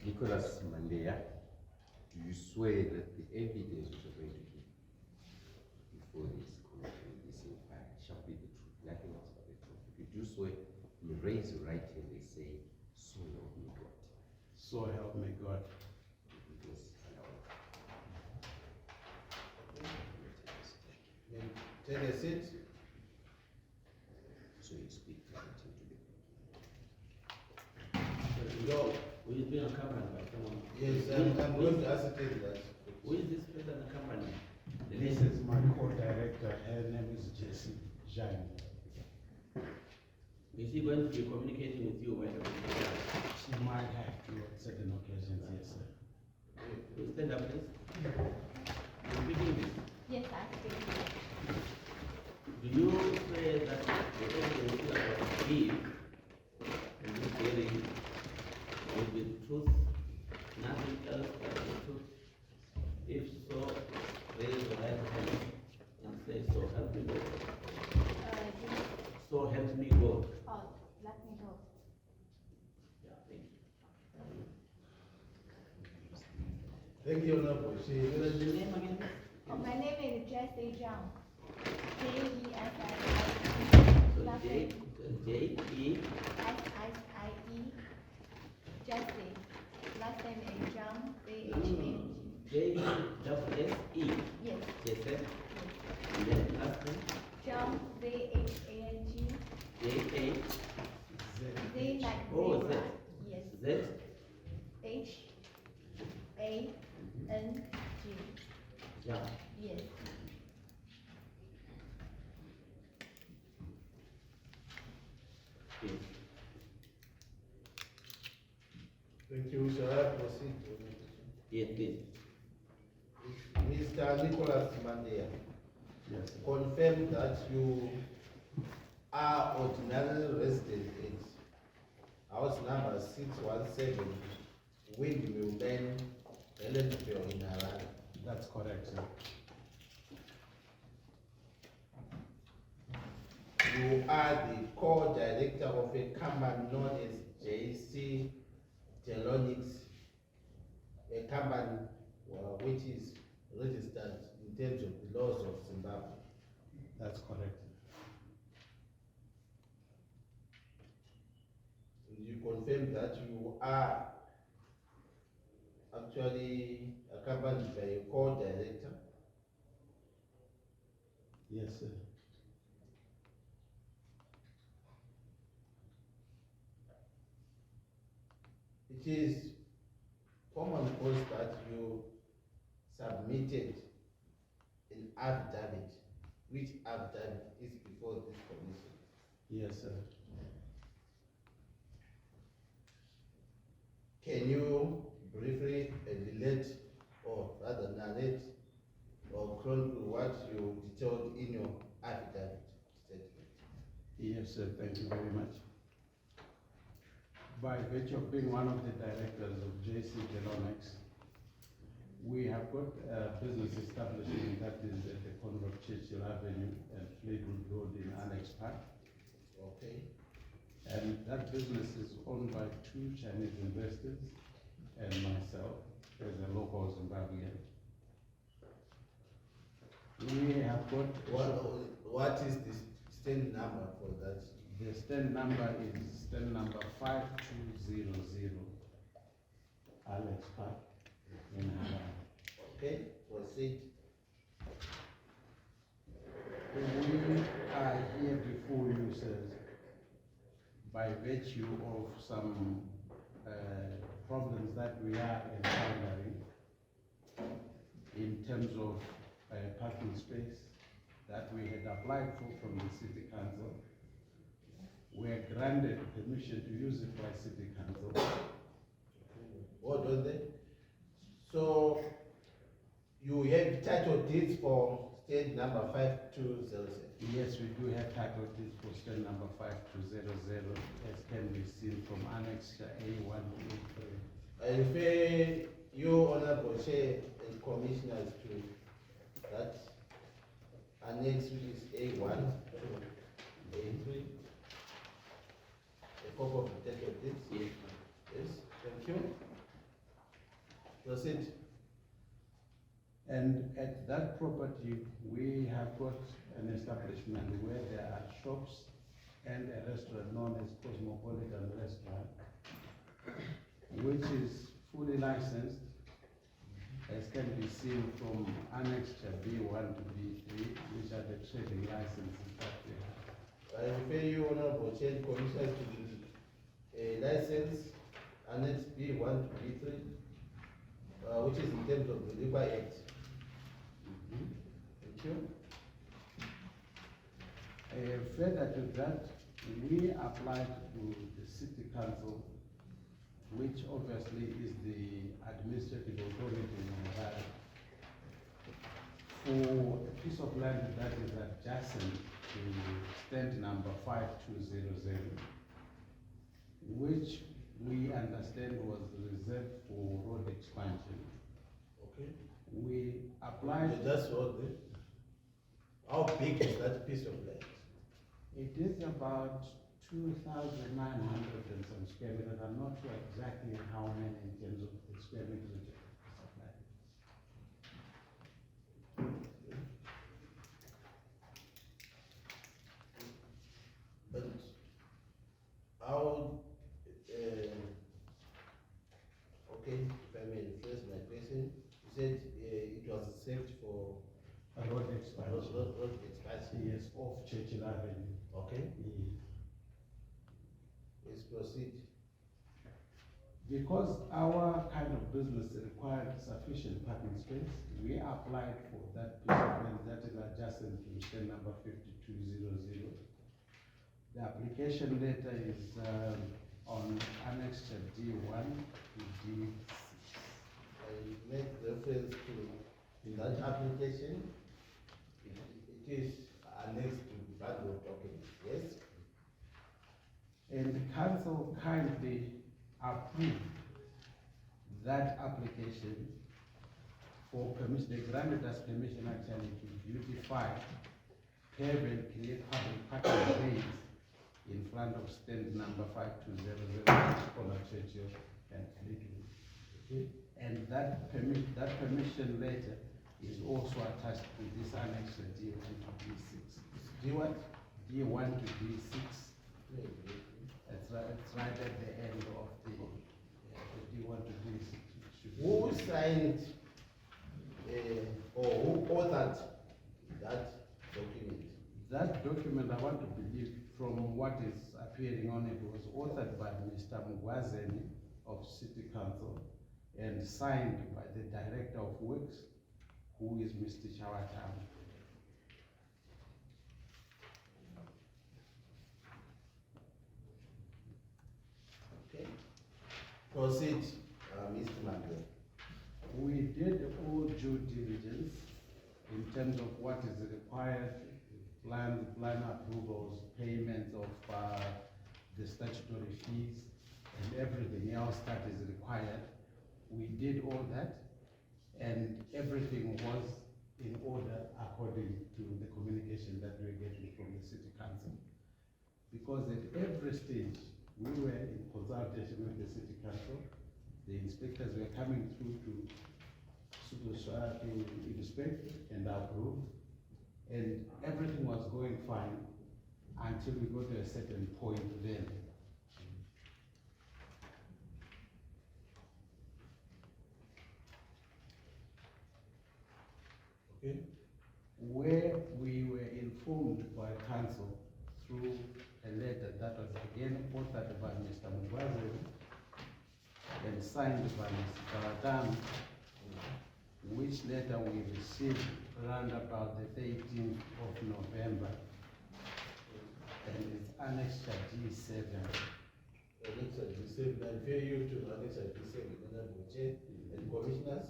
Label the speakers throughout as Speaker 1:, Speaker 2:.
Speaker 1: Nicholas Mandela, do you swear that the evidence which you're going to give before this commission, this inquiry, shall be the truth, nothing else but the truth? If you do swear, you raise your right hand and say, so help me God.
Speaker 2: So help me God.
Speaker 1: Yes,
Speaker 3: Take a seat.
Speaker 1: so you speak to the team today.
Speaker 3: Go.
Speaker 4: Who is being accompanied by someone?
Speaker 3: Yes, I'm going to ascertain that.
Speaker 4: Who is this person accompanying?
Speaker 2: This is my co-director. Her name is Jessie Jane.
Speaker 4: Is he going to be communicating with you whenever you go?
Speaker 2: She might have to on certain occasions, yes, sir.
Speaker 4: Will you stand up, please? You speak English?
Speaker 5: Yes, I speak.
Speaker 4: Do you say that the evidence you are going to give in this hearing will be the truth, nothing else but the truth? If so, raise your right hand and say, so help me God.
Speaker 5: Yes.
Speaker 4: So help me God.
Speaker 5: Oh, let me go.
Speaker 4: Yeah, thank you.
Speaker 3: Thank you, Honorable.
Speaker 4: What is the name again?
Speaker 5: Oh, my name is Jessie John. Jessie.
Speaker 4: So
Speaker 5: Last
Speaker 4: J,
Speaker 5: name
Speaker 4: J-E,
Speaker 5: Ssie. Jessie. Last name is John. J-H-A.
Speaker 4: J-S-E.
Speaker 5: Yes.
Speaker 4: J-S, and then last name,
Speaker 5: John. Z-H-A-N-G.
Speaker 4: J-A,
Speaker 5: Z like
Speaker 4: Oh,
Speaker 5: zebra.
Speaker 4: Z.
Speaker 5: Yes.
Speaker 4: Z,
Speaker 5: H-A-N-G.
Speaker 4: yeah.
Speaker 5: Yes.
Speaker 4: Yes.
Speaker 3: Thank you. Shall I proceed?
Speaker 4: Yes, please.
Speaker 3: Mr. Nicholas Mandela,
Speaker 2: Yes, sir.
Speaker 3: confirm that you are ordinary resident at house number 617, Windmill Lane, Ellenville in Harare.
Speaker 2: That's correct, sir.
Speaker 3: You are the co-director of a company known as JC Telonics, a company which is registered in terms of the laws of Zimbabwe.
Speaker 2: That's correct.
Speaker 3: You confirm that you are actually accompanied by a co-director.
Speaker 2: Yes, sir.
Speaker 3: It is common cause that you submitted an affidavit, which affidavit is before this commission.
Speaker 2: Yes, sir.
Speaker 3: Can you briefly relate, or rather narrate, or chronicle what you detailed in your affidavit statement?
Speaker 2: Yes, sir. Thank you very much. By virtue of being one of the directors of JC Genomics, we have got a business establishment that is at the corner of Churchill Avenue and Fleetwood Road in Alex Park.
Speaker 3: Okay.
Speaker 2: And that business is owned by 2 Chinese investors and myself as a local Zimbabwean. We have got
Speaker 3: What is the stand number for that?
Speaker 2: the stand number is stand number 5200 Alex Park in Harare.
Speaker 3: Okay, proceed.
Speaker 2: We are here before you, sirs, by virtue of some problems that we are encountering in terms of parking space that we had applied for from the City Council. We are granted permission to use it by City Council.
Speaker 3: Hold on there. So you have title deeds for stand number 5200.
Speaker 2: Yes, we do have title deeds for stand number 5200, as can be seen from Annex A1 to A3.
Speaker 3: I refer you, Honorable Chair and Commissioners, to that annex, which is A1, A3, a copy of the title deeds.
Speaker 4: Yes.
Speaker 3: Yes, thank you. Proceed.
Speaker 2: And at that property, we have got an establishment where there are shops and a restaurant known as Cosmopolitan Restaurant, which is fully licensed, as can be seen from Annexure B1 to B3, which are the trading licenses that we have.
Speaker 3: I refer you, Honorable Chair, Commissioner, to the license Annex B1 to B3, which is in terms of the Liquor Act.
Speaker 2: Thank you. Further to that, we applied to the City Council, which obviously is the administrative authority in Harare, for a piece of land that is adjacent to stand number 5200, which we understand was reserved for road expansion.
Speaker 3: Okay.
Speaker 2: We applied.
Speaker 3: That's what the, how big is that piece of land?
Speaker 2: It is about 2,900 and some square meters. I'm not sure exactly how many in terms of the square meters.
Speaker 3: But how, okay, if I may rephrase my question, you said it was saved for
Speaker 2: A road expansion.
Speaker 3: road expansion.
Speaker 2: Yes, off Churchill Avenue.
Speaker 3: Okay,
Speaker 2: Yes.
Speaker 3: let's proceed.
Speaker 2: Because our kind of business required sufficient parking space, we applied for that piece of land that is adjacent to stand number 5200. The application letter is on Annexure D1 to D6.
Speaker 3: I make reference to that application. It is annexed to bundle of documents, yes?
Speaker 2: And the council kindly approved that application for permission. They granted us permission actually to beautify, pave and create public parking lanes in front of stand number 5200, corner Churchill and Fleetwood.
Speaker 3: Okay.
Speaker 2: And that permission letter is also attached to this annex D1 to D6.
Speaker 3: Do you want?
Speaker 2: D1 to D6. It's right at the end of the D1 to D6.
Speaker 3: Who signed or who authored that document?
Speaker 2: That document, I want to believe from what is appearing on it, was authored by Mr. Mugwazeni of City Council and signed by the Director of Works, who is Mr. Chawatama.
Speaker 3: Okay. Proceed, Mr. Mandela.
Speaker 2: We did all due diligence in terms of what is required, plan approvals, payments of the statutory fees, and everything else that is required. We did all that, and everything was in order according to the communication that we were getting from the City Council. Because at every stage, we were in consultation with the City Council. The inspectors were coming through to inspect and approve, and everything was going fine until we got to a certain point then.
Speaker 3: Okay.
Speaker 2: Where we were informed by council through a letter that was again authored by Mr. Mugwazi and signed by Mr. Adam, which letter we received around about the 13th of November, and it's Annexure G7.
Speaker 3: Annexure G7, I refer you to Annexure G7, Honorable Chair and Commissioners.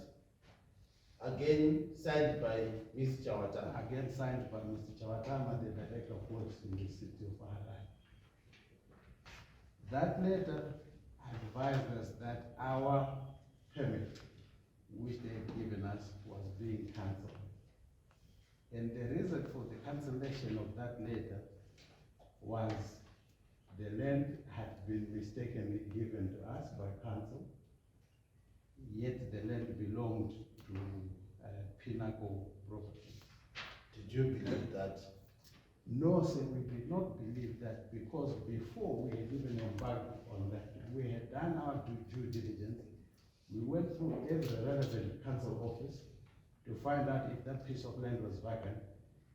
Speaker 3: Again, signed by Ms. Chawatama.
Speaker 2: Again signed by Mr. Chawatama, the Director of Works in the city of Harare. That letter advised us that our permit, which they had given us, was being cancelled. And the reason for the cancellation of that letter was the land had been mistakenly given to us by council, yet the land belonged to Pinnacle Properties.
Speaker 3: Did you believe that?
Speaker 2: No, sir, we did not believe that because before we had even embarked on that, we had done our due diligence. We went through every relevant council office to find out if that piece of land was vacant,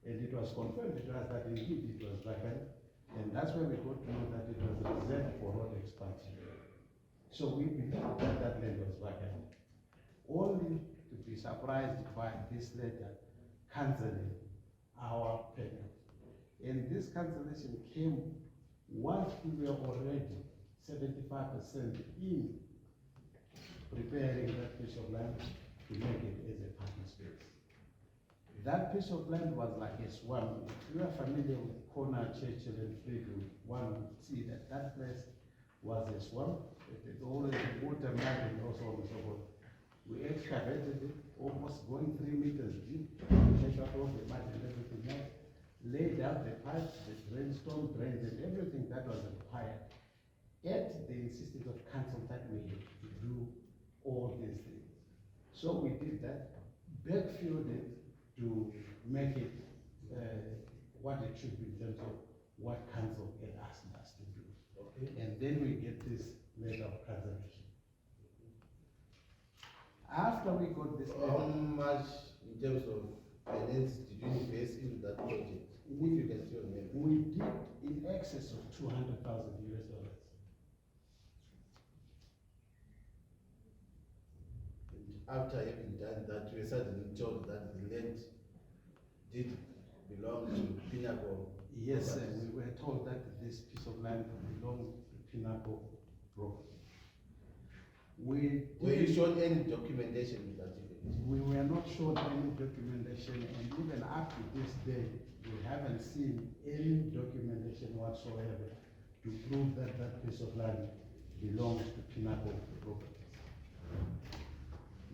Speaker 2: and it was confirmed to us that indeed it was vacant, and that's where we got to know that it was reserved for road expansion. So we believed that that land was vacant, only to be surprised by this letter cancelling our payment. And this cancellation came once we were already 75% in preparing that piece of land to make it as a parking space. That piece of land was like a swamp. If you are familiar with Corner, Churchill, and Fleetwood, one would see that that place was a swamp. It is always water, mud, and also on and so forth. We excavated it, almost going 3 meters deep, take out all the mud and everything else, laid out the pipes, the drainstone, drains, and everything that was required. At the insistence of council that we had to do all these things. So we did that, backfilled it to make it what it should be in terms of what council had asked us to do.
Speaker 3: Okay.
Speaker 2: And then we get this letter of cancellation. After we got this
Speaker 3: How
Speaker 2: letter,
Speaker 3: much in terms of finance did you invest into that project? If you can still remember.
Speaker 2: we did in excess of $200,000 US.
Speaker 3: After having done that, we were suddenly told that the land did belong to Pinnacle.
Speaker 2: Yes, sir,
Speaker 3: Properties.
Speaker 2: we were told that this piece of land belonged to Pinnacle Properties.
Speaker 3: Were you shown any documentation with that event?
Speaker 2: We were not shown any documentation, and even up to this day, we haven't seen any documentation whatsoever to prove that that piece of land belongs to Pinnacle Properties.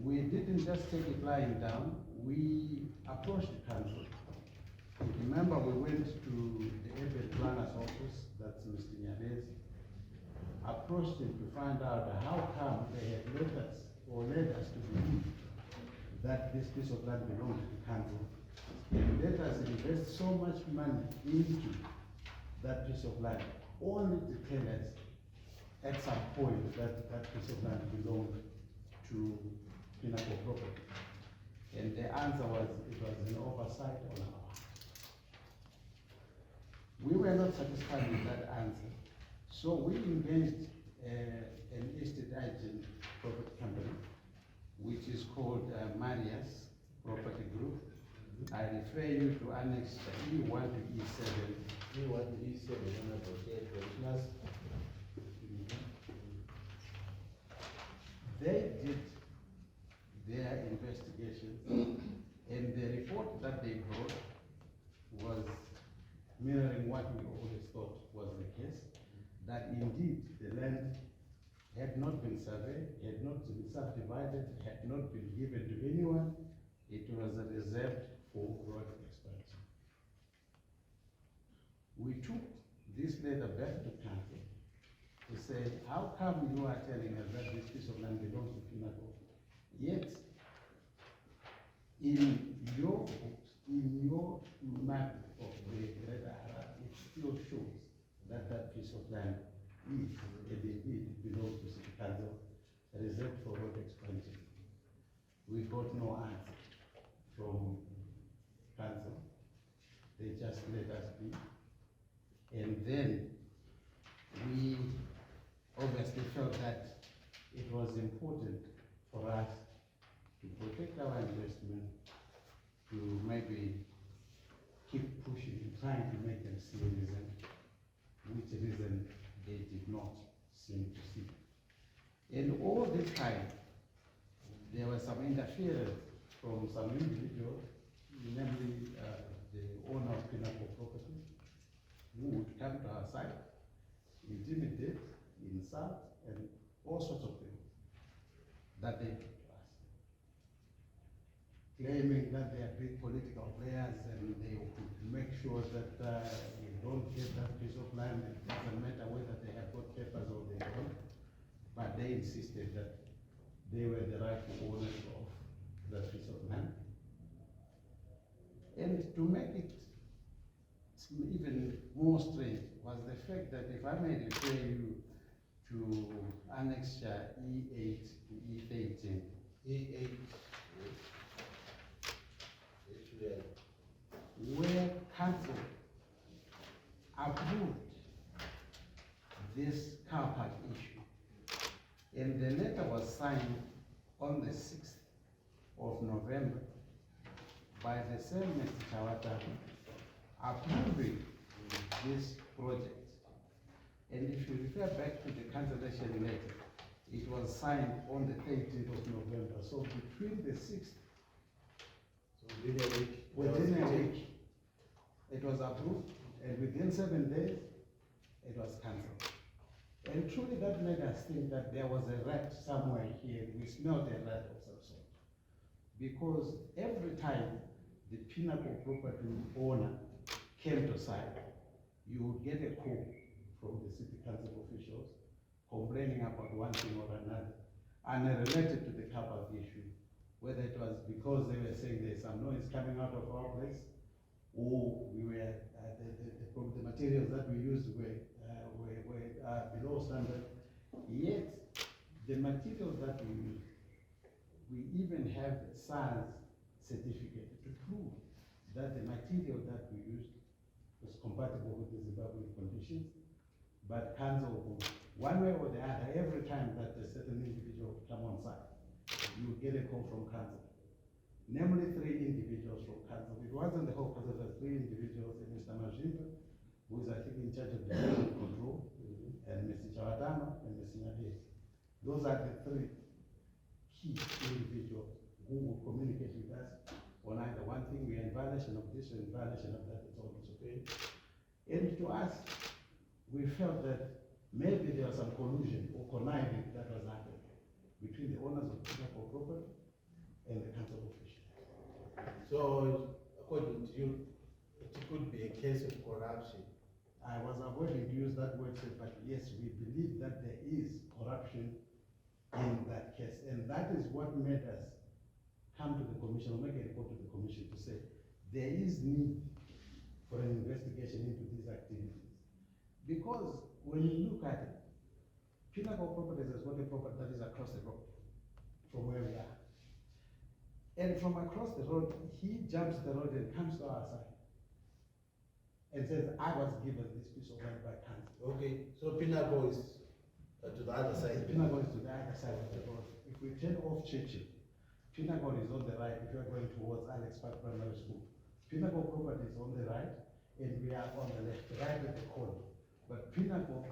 Speaker 2: We didn't just take it lying down, we approached the council. Remember, we went to the urban planner's office, that's Mr. Nyadez, approached him to find out how come they had let us, or led us to believe that this piece of land belongs to the council. And let us invest so much money into that piece of land, only to tell us at some point that that piece of land belonged to Pinnacle Property. And the answer was, it was an oversight on our part. We were not satisfied with that answer, so we engaged an estate agent property company, which is called Marias Property Group. I refer you to Annex E1 to E7.
Speaker 3: You want to be said, plus
Speaker 2: They did their investigation, and the report that they brought was mirroring what we always thought was the case, that indeed the land had not been surveyed, had not been subdivided, had not been given to anyone. It was reserved for road expansion. We took this letter back to council to say, how come you are telling us that this piece of land belongs to Pinnacle? Yet, in your books, in your map of the Greater Harare, it still shows that that piece of land is, and indeed it belongs to City Council, reserved for road expansion. We got no answer from council. They just let us be. And then we obviously felt that it was important for us to protect our investment, to maybe keep pushing, trying to make them see a reason, which reason they did not seem to see. And all this time, there was some interference from some individuals, namely the owner of Pinnacle Properties, who would come to our site, intimidate, insult, and all sorts of things that they did to us. Claiming that they are big political players and they would make sure that we don't get that piece of land. It doesn't matter whether they have got papers or they don't, but they insisted that they were the rightful owners of that piece of land. And to make it even more strange was the fact that if I may refer you to Annexure E8 to E13,
Speaker 3: E8.
Speaker 2: where council approved this car park issue. And the letter was signed on the 6th of November by the same Mr. Chawata approving this project. And if you refer back to the cancellation letter, it was signed on the 13th of November. So between the 6th, within a week, it was approved, and within 7 days, it was cancelled. And truly that made us think that there was a rat somewhere here. We smelled a rat of some sort. Because every time the Pinnacle property owner came to site, you would get a call from the city council officials complaining about one thing or another, unrelated to the car park issue, whether it was because they were saying there's some noise coming out of our place, or we were, the materials that we used were below standard. Yet, the materials that we use, we even have the SARS certificate to prove that the material that we used was compatible with the Zimbabwean conditions. But council, one way or the other, every time that a certain individual would come on site, you would get a call from council. Namely 3 individuals from council. It wasn't the whole council, it was 3 individuals, and Mr. Majimba, who is I think in charge of the control, and Mr. Chawadama, and Mr. Nyabesi. Those are the 3 key individuals who will communicate with us on either one thing, we are in violation of this, or in violation of that, it's always okay. And to us, we felt that maybe there was some collusion or conniving that was happening between the owners of Pinnacle property and the council officials.
Speaker 3: So, according to you, it could be a case of corruption.
Speaker 2: I was avoiding to use that word, but yes, we believe that there is corruption in that case. And that is what made us come to the commission, or make a report to the commission to say, there is need for an investigation into these activities. Because when you look at it, Pinnacle Properties has got a property that is across the road from where we are. And from across the road, he jumps the road and comes to our side and says, I was given this piece of land by council.
Speaker 3: Okay, so Pinnacle is to the other side.
Speaker 2: Pinnacle is to the other side of the road. If we turn off Churchill, Pinnacle is on the right if you are going towards Alex Park Primary School. Pinnacle property is on the right, and we are on the left, right at the corner. But Pinnacle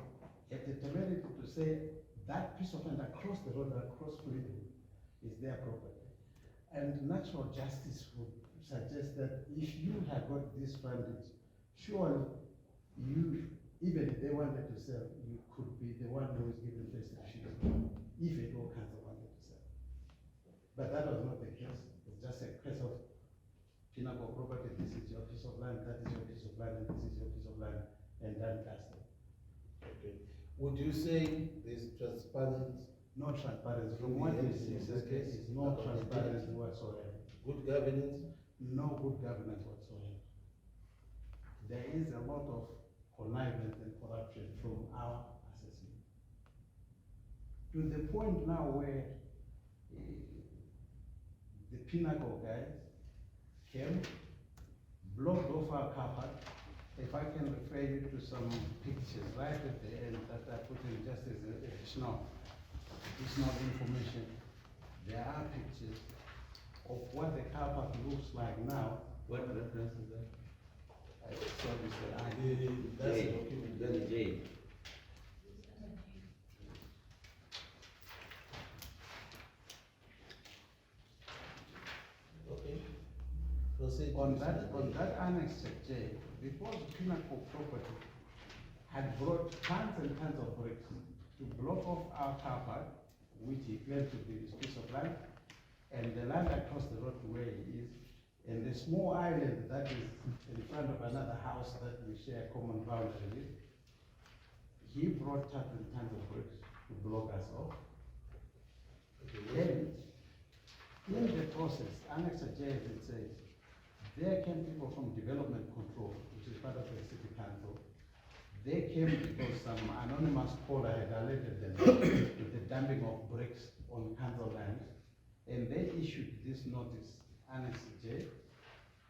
Speaker 2: had the temerity to say that piece of land across the road, across Freedom, is their property. And natural justice would suggest that if you have got this frontage, surely you, even if they wanted to sell, you could be the one who is given first refusal, if it all council wanted to sell. But that was not the case. It's just a case of Pinnacle property, this is your piece of land, that is your piece of land, and this is your piece of land, and done casting.
Speaker 3: Okay. Would you say there's transparency?
Speaker 2: No transparency. From what you see, this case is no transparency whatsoever.
Speaker 3: Good governance?
Speaker 2: No good governance whatsoever. There is a lot of connivance and corruption from our assessment. To the point now where the Pinnacle guys came, blocked off our car park. If I can refer you to some pictures right at the end that I put in just as additional information. There are pictures of what the car park looks like now.
Speaker 4: What reference is that?
Speaker 2: Sorry, sir.
Speaker 3: That's
Speaker 4: J.
Speaker 3: the document.
Speaker 4: That's the J.
Speaker 3: Okay. Proceed.
Speaker 2: On that Annex J, because Pinnacle property had brought tons and tons of bricks to block off our car park, which he claimed to be his piece of land, and the land across the road to where he is, and the small island that is in front of another house that we share a common boundary with. He brought tons and tons of bricks to block us off.
Speaker 3: Okay,
Speaker 2: In the process, Annex J, as it says, there came people from development control, which is part of the city council. They came because some anonymous caller had alerted them with the dumping of bricks on council land. And they issued this notice, Annex J,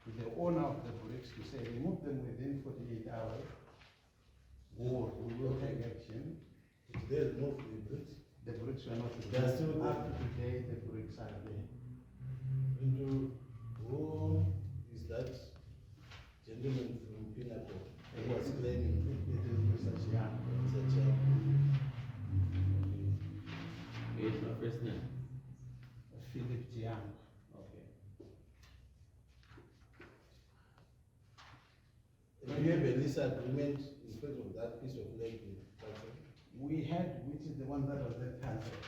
Speaker 2: to the owner of the bricks to say, remove them within 48 hours, or we will take action.
Speaker 3: Did they remove the bricks?
Speaker 2: The bricks were not
Speaker 3: They are still there.
Speaker 2: Up to today, the bricks are there.
Speaker 3: Into, who is that gentleman from Pinnacle who was claiming
Speaker 2: It is Mr. Chiyangwa.
Speaker 3: such a?
Speaker 4: Wait, my first name.
Speaker 2: Phillip Chiyangwa.
Speaker 4: Okay.
Speaker 3: Do you have a lease agreement in respect of that piece of land with council?
Speaker 2: We had, which is the one that was then cancelled.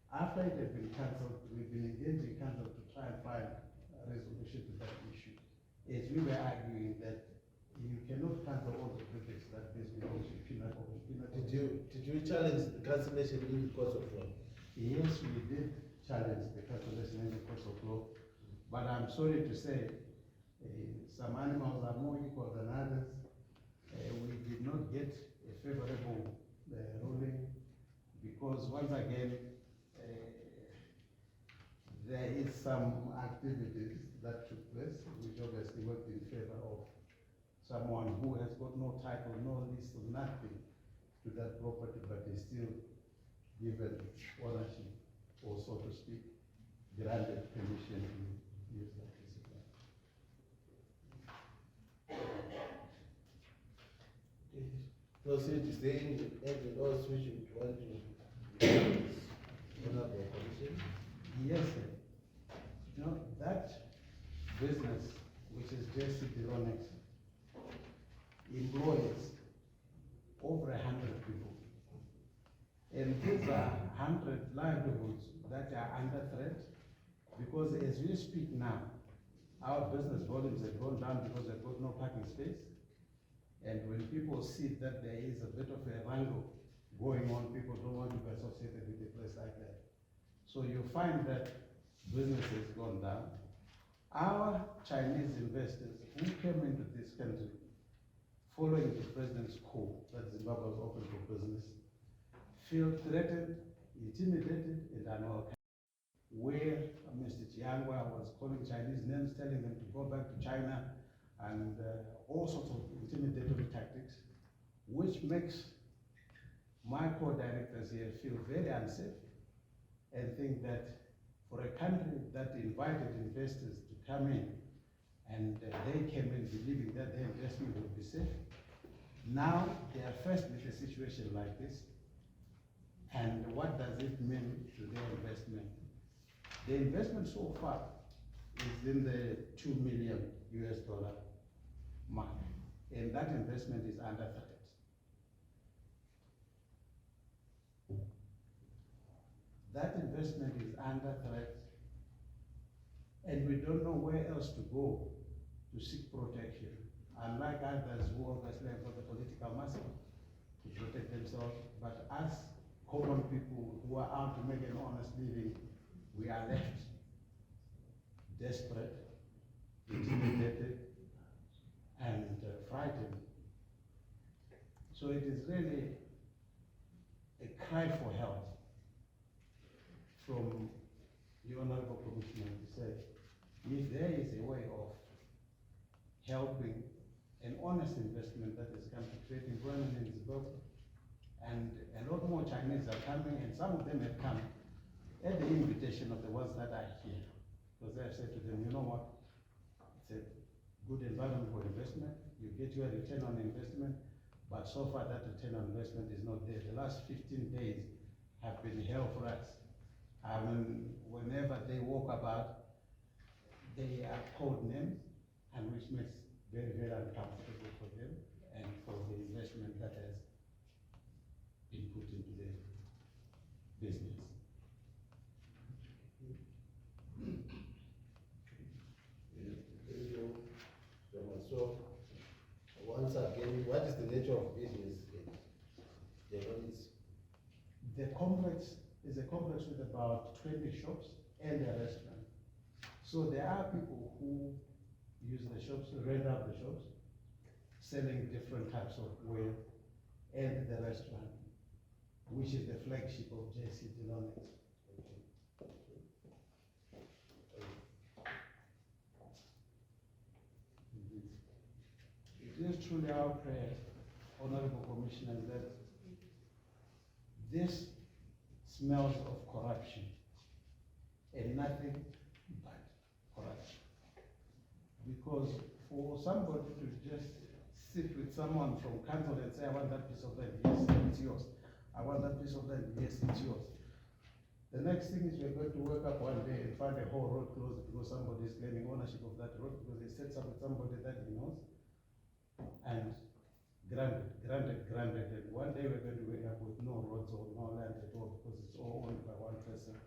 Speaker 2: After it had been cancelled, we've been engaging council to try and find a resolution to that issue. As we were arguing that you cannot cancel all the projects that this belongs to Pinnacle.
Speaker 3: Did you challenge the cancellation in the course of law?
Speaker 2: Yes, we did challenge the cancellation in the course of law, but I'm sorry to say, some animals are more equal than others. We did not get a favorable ruling because once again, there is some activities that took place which obviously worked in favor of someone who has got no title, no lease, nothing to that property, but is still given ownership, or so to speak, granted permission to use that piece of land.
Speaker 3: Proceed to say anything else which you want to honorable commission?
Speaker 2: Yes, sir. You know, that business, which is JC Delonics, employs over 100 people. And these are 100 livelihoods that are under threat because as we speak now, our business volumes have gone down because they've got no parking space. And when people see that there is a bit of a wrangle going on, people don't want to be associated with a place like that. So you find that business has gone down. Our Chinese investors who came into this country following the president's call that Zimbabwe was open for business feel threatened, intimidated, and unwelcome. Where Mr. Chiyangwa was calling Chinese names, telling them to go back to China, and all sorts of intimidatory tactics, which makes my co-directors here feel very unsafe and think that for a country that invited investors to come in and they came in believing that their investment would be safe, now they are faced with a situation like this. And what does it mean to their investment? The investment so far is in the $2 million mark, and that investment is under threat. That investment is under threat, and we don't know where else to go to seek protection. Unlike others who obviously have got the political muscle to protect themselves, but us common people who are out to make an honest living, we are left desperate, intimidated, and frightened. So it is really a cry for help from the Honorable Commissioner to say, if there is a way of helping an honest investment that has come to create employment in Zimbabwe, and a lot more Chinese are coming, and some of them have come at the invitation of the ones that are here. Because I said to them, you know what, it's a good environment for investment, you get your return on investment, but so far that return on investment is not there. The last 15 days have been hell for us. I mean, whenever they walk about, they are called names, and which makes very, very uncomfortable for them and for the investment that has been put into the business.
Speaker 3: So, once again, what is the nature of business?
Speaker 2: The complex is a complex with about 20 shops and a restaurant. So there are people who use the shops, rent out the shops, selling different types of wear, and the restaurant, which is the flagship of JC Delonics. It is truly our prayer, Honorable Commissioner, that this smells of corruption and nothing but corruption. Because for somebody to just sit with someone from council and say, I want that piece of land, yes, it's yours. I want that piece of land, yes, it's yours. The next thing is we're going to wake up one day and find a whole road closed because somebody is claiming ownership of that road because he sets up with somebody that he knows. And granted. And one day we're going to wake up with no roads or no land at all because it's all owned by one person.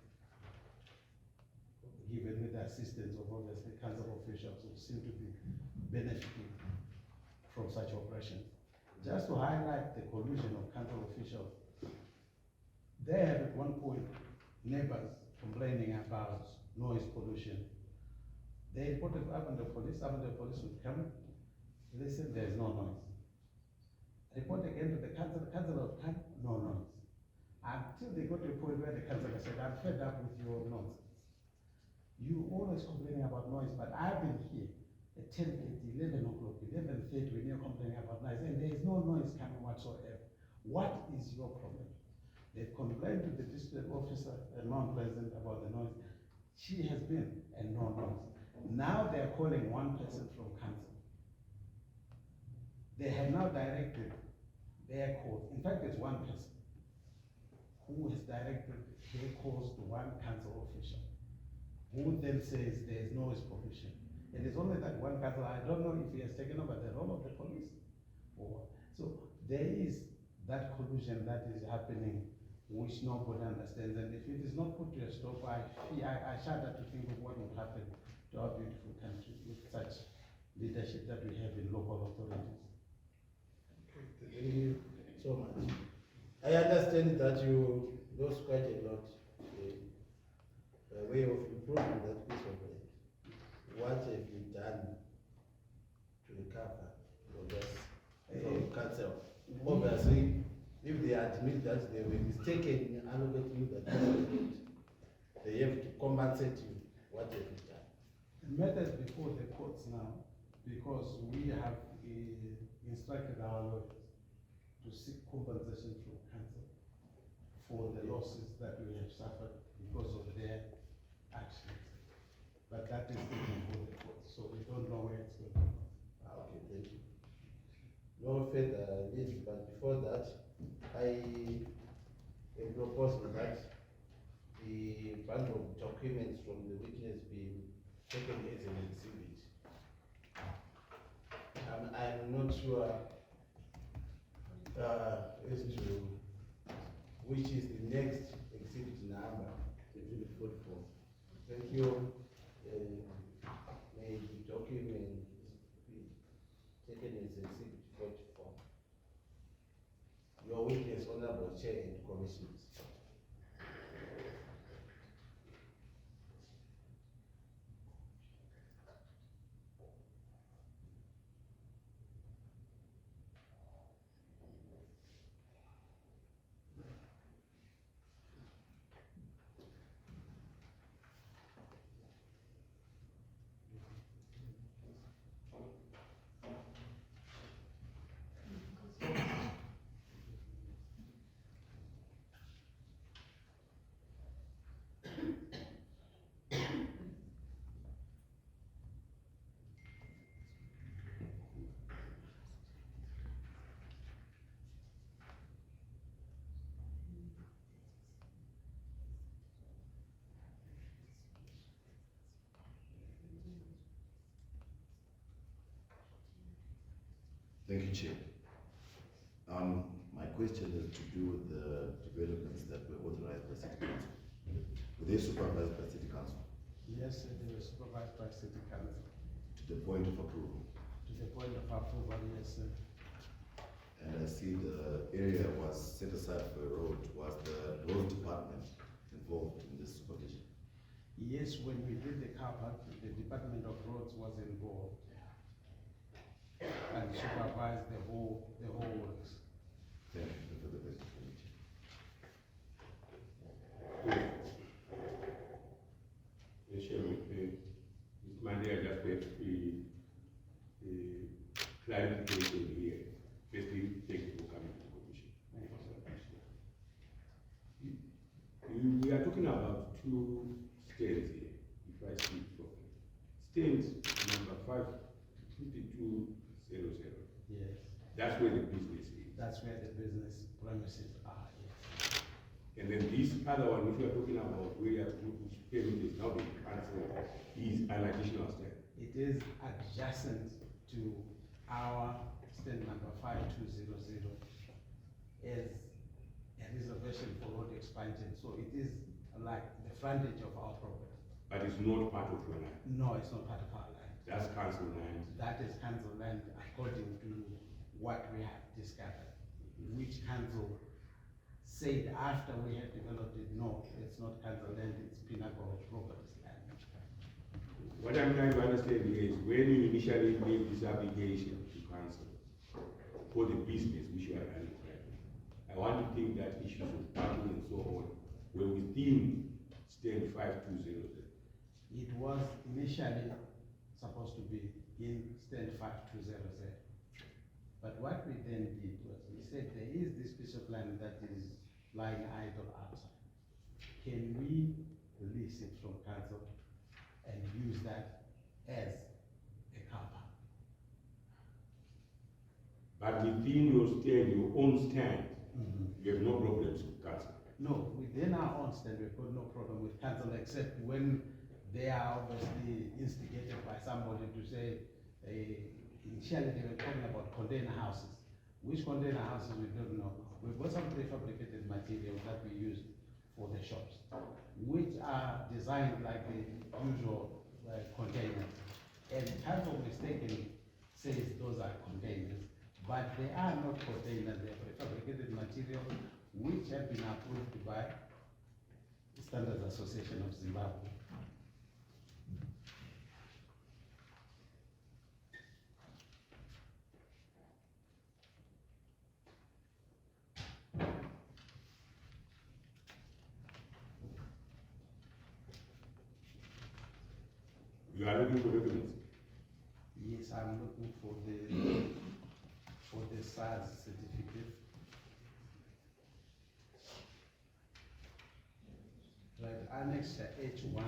Speaker 2: Given with the assistance of obviously council officials who seem to be benefiting from such operations. Just to highlight the collusion of council officials, they had at one point neighbors complaining about noise pollution. They reported up on the police would come, they said there's no noise. Report again to the council would come, no noise. Until they got to a point where the councillor said, I'm fed up with your nonsense. You always complaining about noise, but I've been here at 10:30, 11 o'clock, 11:30 when you're complaining about noise, and there is no noise coming whatsoever. What is your problem? They complained to the district officer at Mount Pleasant about the noise. She has been, and no noise. Now they are calling one person from council. They have now directed their calls. In fact, there's one person who has directed their calls to one council official, who then says there is noise pollution. And it's only that one council, I don't know if he has taken over the role of the police or what. So there is that collusion that is happening, which nobody understands. And if it is not put to a stop, I shudder to think of what will happen to our beautiful country with such leadership that we have in local authorities.
Speaker 3: Thank you so much. I understand that you lost quite a lot by way of improving that piece of land. What have you done to recover your loss from council? Obviously, if they admit that they were mistaken in allocating that piece of land, they have to compensate you. What have you done?
Speaker 2: The matter is before the courts now, because we have instructed our lawyers to seek compensation from council for the losses that we have suffered because of their actions. But that is still before the courts, so we don't know where it's going to go.
Speaker 3: Okay, thank you. No further needs, but before that, I am proposing that the bundle of documents from the witness be taken as an exhibit. I'm not sure as to which is the next exhibit number. Exhibit 44. Thank you. May the document be taken as exhibit 44. Your witness, Honorable Chair and Commissioners.
Speaker 6: Thank you, Chair. My question is to do with the developments that were authorized by City Council. Were they supervised by City Council
Speaker 2: Yes, they were supervised by City Council.
Speaker 6: to the point of approval?
Speaker 2: To the point of approval, yes, sir.
Speaker 6: And I see the area was set aside for a road. Was the road department involved in this supervision?
Speaker 2: Yes, when we did the car park, the Department of Roads was involved and supervised the whole works.
Speaker 6: Thank you for the best.
Speaker 7: Yes, Chairman, Mr. Mandela just made the clarification here. Firstly, thank you for coming to the commission. We are talking about two stands here, if I speak properly. Stands number 55200.
Speaker 2: Yes,
Speaker 7: That's where the business is.
Speaker 2: that's where the business premises are, yes.
Speaker 7: And then this other one, which we are talking about, which permit is now being cancelled, is an additional stand.
Speaker 2: It is adjacent to our stand number 5200 as a reservation for road expansion. So it is like the frontage of our property.
Speaker 7: But it's not part of your land.
Speaker 2: No, it's not part of our land.
Speaker 7: That's council land.
Speaker 2: That is council land according to what we have discovered, which council said after we had developed it, no, it's not council land, it's Pinnacle Properties land.
Speaker 7: What I'm trying to understand here is when you initially made this application to council for the business which you are running right now, I want to think that issues of parking and so on were within stand 5200.
Speaker 2: It was initially supposed to be in stand 5200. But what we then did was we said there is this piece of land that is lying idle outside. Can we release it from council and use that as a car park?
Speaker 7: But within your stand, your own stand, you have no problems with council.
Speaker 2: No, within our own stand, we've got no problem with council except when they are obviously instigated by somebody to say, initially they were talking about container houses. Which container houses we don't know. We've got some prefabricated materials that we use for the shops, which are designed like the usual containers. And council mistakenly says those are containers, but they are not containers, they are prefabricated materials which have been approved by the Standards Association of Zimbabwe.
Speaker 7: You are looking for documents.
Speaker 2: Yes, I'm looking for the SARS certificate. Right, Annex H1 to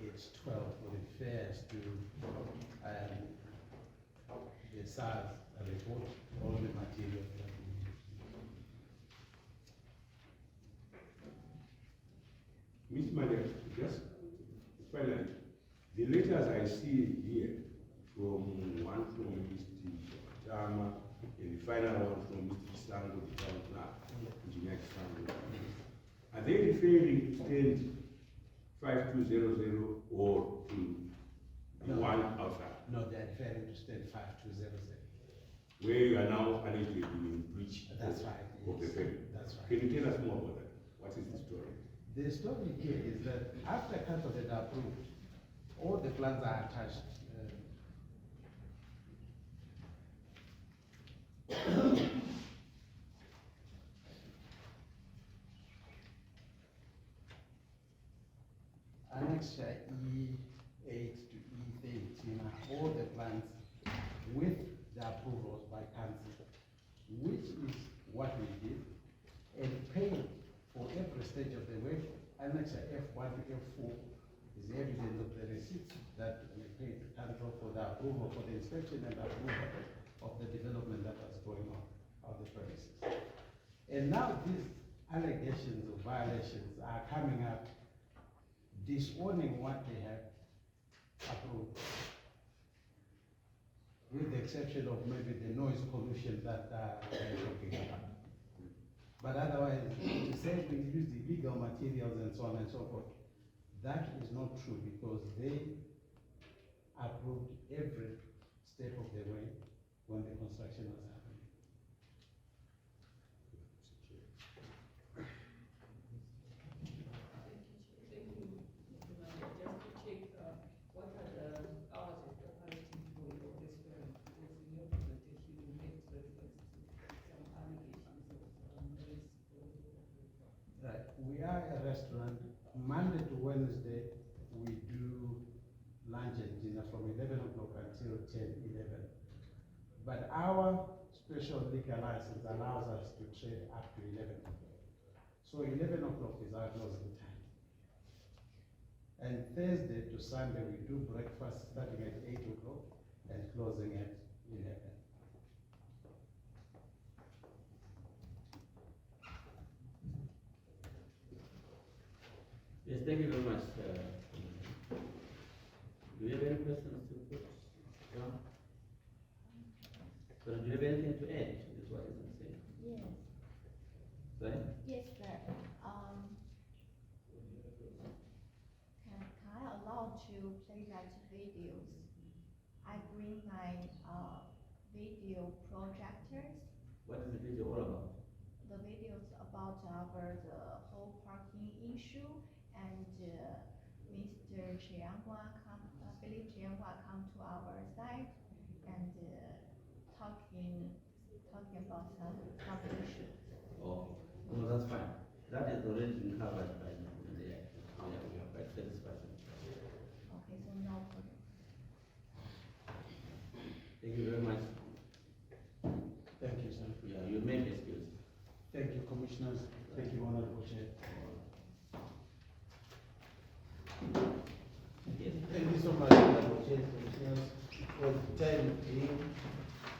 Speaker 2: H12 refers to the SARS report, all the material that we use.
Speaker 7: Mr. Mandela, just finally, the letters I see here, one from Mr. Chiyangwa, and the final one from Mr. Sango, the town clerk, Engineer Sango, are they referring to stand 5200 or to the one outside?
Speaker 2: No, they're referring to stand 5200.
Speaker 7: Where you are now allegedly in breach
Speaker 2: That's right,
Speaker 7: of the
Speaker 2: yes.
Speaker 7: permit.
Speaker 2: That's right.
Speaker 7: Can you tell us more about that? What is the story?
Speaker 2: The story here is that after council had approved, all the plans are attached. Annex E8 to E13 are all the plans with the approvals by council, which is what we did, and paid for every stage of the way. Annex F1 to F4 is evidence of the receipts that we paid to council for the approval, for the inspection and approval of the development that was going on the premises. And now these allegations of violations are coming up, disowning what they have approved, with the exception of maybe the noise pollution that they're talking about. But otherwise, to say we use illegal materials and so on and so forth, that is not true because they approved every step of the way when the construction was happening.
Speaker 8: Thank you, Mr. Mandela. Just
Speaker 2: we are a restaurant. Monday to Wednesday, we do lunch and dinner from 11 o'clock until 10, 11. But our special liquor license allows us to trade up to 11 o'clock. So 11 o'clock is our closing time. And Thursday to Sunday, we do breakfast starting at 8 o'clock and closing at 11.
Speaker 4: Yes, thank you very much. Do you have any questions to put? John? So do you have anything to add to this what I'm saying?
Speaker 5: Yes,
Speaker 4: Sorry?
Speaker 5: yes, sir. Can I allow to play that videos? I bring my video projectors.
Speaker 4: What is the video all about?
Speaker 5: The videos about the whole parking issue, and Mr. Chiyangwa Phillip Chiyangwa come to our site and talking about some issues.
Speaker 4: Oh, no, that's fine. That is already been covered by the act. We are quite satisfied.
Speaker 5: Okay, so no further.
Speaker 4: Thank you very much.
Speaker 2: Thank you, sir.
Speaker 4: Yeah, you may be excused.
Speaker 2: Thank you, commissioners. Thank you, Honorable Chair.
Speaker 4: Yes.
Speaker 3: Thank you so much, Honorable Chair, Commissioners, for the time being.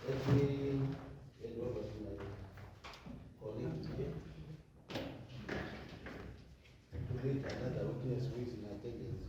Speaker 3: Let me hand over to my colleague here to read another witness who is in attendance.